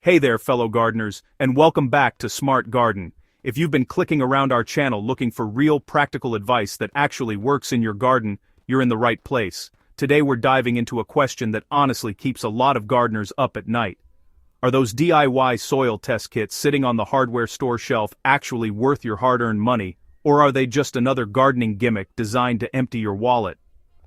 Hey there, fellow gardeners, and welcome back to Smart Garden. If you've been clicking around our channel looking for real practical advice that actually works in your garden, you're in the right place. Today we're diving into a question that honestly keeps a lot of gardeners up at night. Are those DIY soil test kits sitting on the hardware store shelf actually worth your hard-earned money, or are they just another gardening gimmick designed to empty your wallet?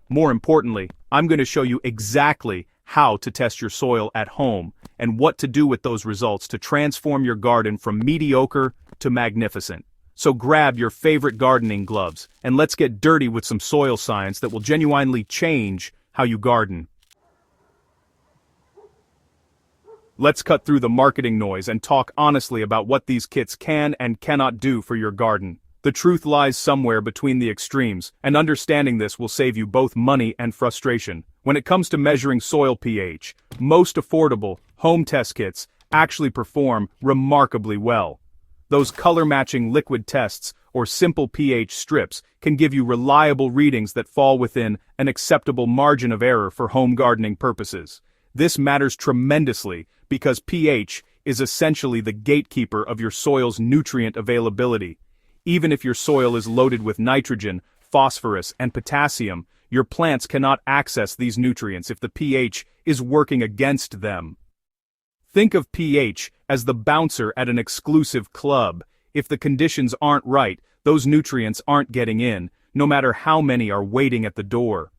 More importantly, I'm going to show you exactly how to test your soil at home, and what to do with those results to transform your garden from mediocre to magnificent. So grab your favorite gardening gloves, and let's get dirty with some soil science that will genuinely change how you garden. Let's cut through the marketing noise and talk honestly about what these kits can and cannot do for your garden. The truth lies somewhere between the extremes, and understanding this will save you both money and frustration. When it comes to measuring soil pH, most affordable, home test kits actually perform remarkably well. Those color-matching liquid tests or simple pH strips can give you reliable readings that fall within an acceptable margin of error for home gardening purposes. This matters tremendously because pH is essentially the gatekeeper of your soil's nutrient availability. Even if your soil is loaded with nitrogen, phosphorus, and potassium, your plants cannot access these nutrients if the pH is working against them. Think of pH as the bouncer at an exclusive club. If the conditions aren't right, those nutrients aren't getting in, no matter how many are waiting at the door.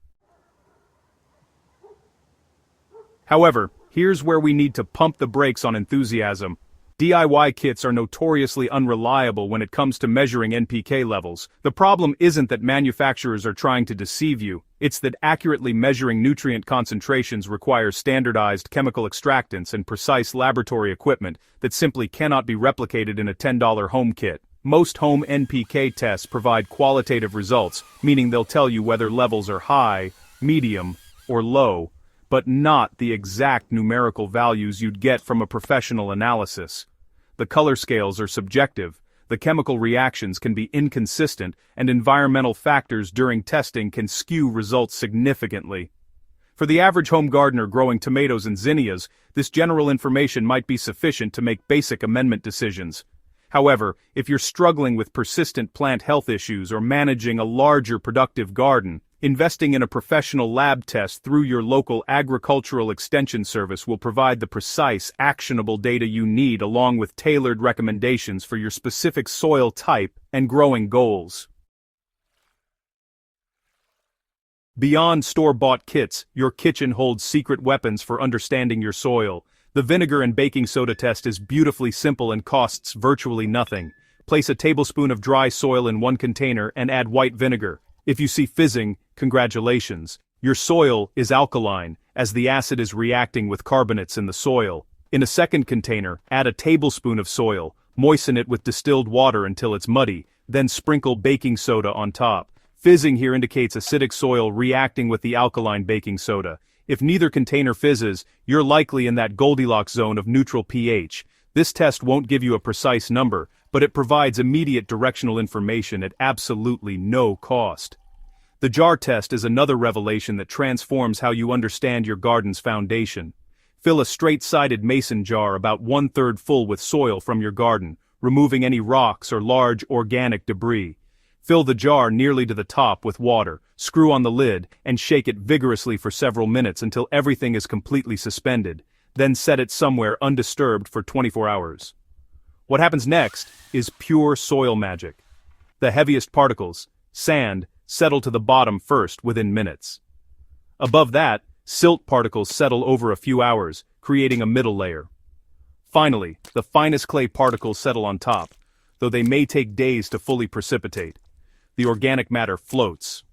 However, here's where we need to pump the brakes on enthusiasm. DIY kits are notoriously unreliable when it comes to measuring NPK levels. The problem isn't that manufacturers are trying to deceive you, it's that accurately measuring nutrient concentrations requires standardized chemical extractants and precise laboratory equipment that simply cannot be replicated in a $10 home kit. Most home NPK tests provide qualitative results, meaning they'll tell you whether levels are high, medium, or low, but not the exact numerical values you'd get from a professional analysis. The color scales are subjective, the chemical reactions can be inconsistent, and environmental factors during testing can skew results significantly. For the average home gardener growing tomatoes and zinnias, this general information might be sufficient to make basic amendment decisions. However, if you're struggling with persistent plant health issues or managing a larger productive garden, investing in a professional lab test through your local agricultural extension service will provide the precise, actionable data you need along with tailored recommendations for your specific soil type and growing goals. Beyond store-bought kits, your kitchen holds secret weapons for understanding your soil. The vinegar and baking soda test is beautifully simple and costs virtually nothing. Place a tablespoon of dry soil in one container and add white vinegar. If you see fizzing, congratulations. Your soil is alkaline, as the acid is reacting with carbonates in the soil. In a second container, add a tablespoon of soil, moisten it with distilled water until it's muddy, then sprinkle baking soda on top. Fizzing here indicates acidic soil reacting with the alkaline baking soda. If neither container fizzes, you're likely in that Goldilocks zone of neutral pH. This test won't give you a precise number, but it provides immediate directional information at absolutely no cost. The jar test is another revelation that transforms how you understand your garden's foundation. Fill a straight-sided mason jar about 1/3 full with soil from your garden, removing any rocks or large organic debris. Fill the jar nearly to the top with water, screw on the lid, and shake it vigorously for several minutes until everything is completely suspended. Then set it somewhere undisturbed for 24 hours. What happens next is pure soil magic. The heaviest particles, sand, settle to the bottom first within minutes. Above that, silt particles settle over a few hours, creating a middle layer. Finally, the finest clay particles settle on top, though they may take days to fully precipitate. The organic matter floats.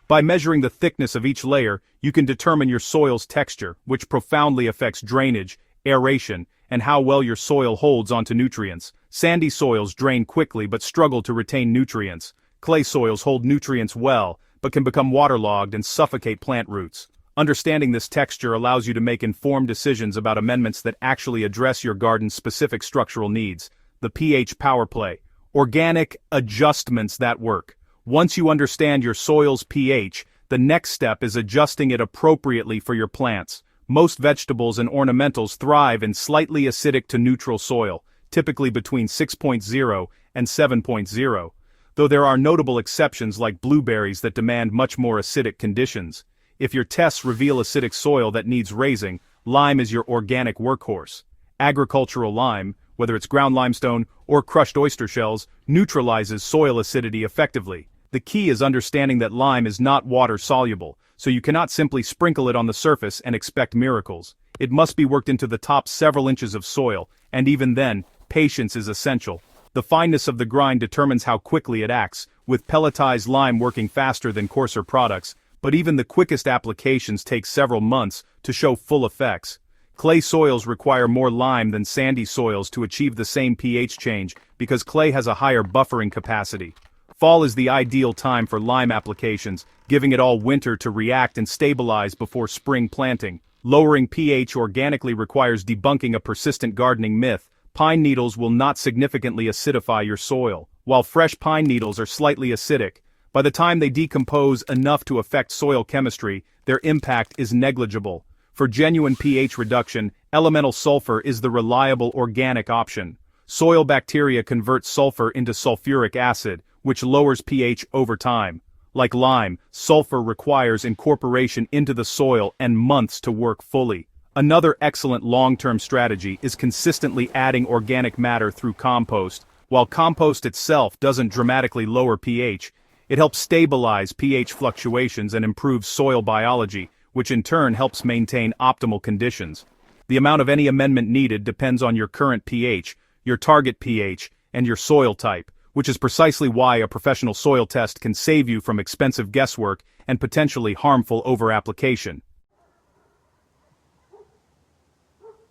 By measuring the thickness of each layer, you can determine your soil's texture, which profoundly affects drainage, aeration, and how well your soil holds onto nutrients. Sandy soils drain quickly but struggle to retain nutrients. Clay soils hold nutrients well, but can become waterlogged and suffocate plant roots. Understanding this texture allows you to make informed decisions about amendments that actually address your garden's specific structural needs. The pH power play. Organic adjustments that work. Once you understand your soil's pH, the next step is adjusting it appropriately for your plants. Most vegetables and ornamentals thrive in slightly acidic to neutral soil, typically between 6.0 and 7.0, though there are notable exceptions like blueberries that demand much more acidic conditions. If your tests reveal acidic soil that needs raising, lime is your organic workhorse. Agricultural lime, whether it's ground limestone or crushed oyster shells, neutralizes soil acidity effectively. The key is understanding that lime is not water-soluble, so you cannot simply sprinkle it on the surface and expect miracles. It must be worked into the top several inches of soil, and even then, patience is essential. The fineness of the grind determines how quickly it acts, with pelletized lime working faster than coarser products, but even the quickest applications take several months to show full effects. Clay soils require more lime than sandy soils to achieve the same pH change because clay has a higher buffering capacity. Fall is the ideal time for lime applications, giving it all winter to react and stabilize before spring planting. Lowering pH organically requires debunking a persistent gardening myth. Pine needles will not significantly acidify your soil. While fresh pine needles are slightly acidic, by the time they decompose enough to affect soil chemistry, their impact is negligible. For genuine pH reduction, elemental sulfur is the reliable organic option. Soil bacteria convert sulfur into sulfuric acid, which lowers pH over time. Like lime, sulfur requires incorporation into the soil and months to work fully. Another excellent long-term strategy is consistently adding organic matter through compost. While compost itself doesn't dramatically lower pH, it helps stabilize pH fluctuations and improve soil biology, which in turn helps maintain optimal conditions. The amount of any amendment needed depends on your current pH, your target pH, and your soil type, which is precisely why a professional soil test can save you from expensive guesswork and potentially harmful over-application.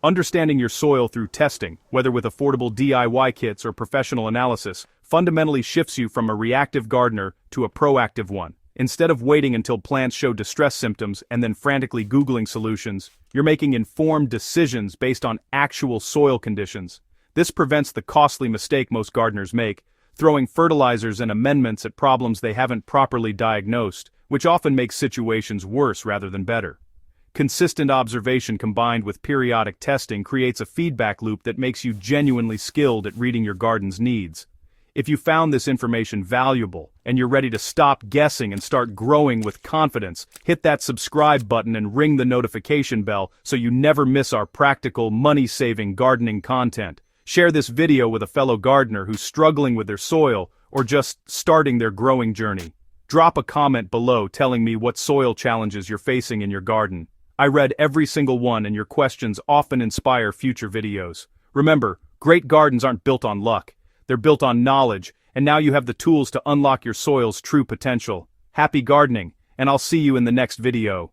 Understanding your soil through testing, whether with affordable DIY kits or professional analysis, fundamentally shifts you from a reactive gardener to a proactive one. Instead of waiting until plants show distress symptoms and then frantically Googling solutions, you're making informed decisions based on actual soil conditions. This prevents the costly mistake most gardeners make, throwing fertilizers and amendments at problems they haven't properly diagnosed, which often makes situations worse rather than better. Consistent observation combined with periodic testing creates a feedback loop that makes you genuinely skilled at reading your garden's needs. If you found this information valuable and you're ready to stop guessing and start growing with confidence, hit that subscribe button and ring the notification bell so you never miss our practical, money-saving gardening content. Share this video with a fellow gardener who's struggling with their soil or just starting their growing journey. Drop a comment below telling me what soil challenges you're facing in your garden. I read every single one, and your questions often inspire future videos. Remember, great gardens aren't built on luck. They're built on knowledge, and now you have the tools to unlock your soil's true potential. Happy gardening, and I'll see you in the next video.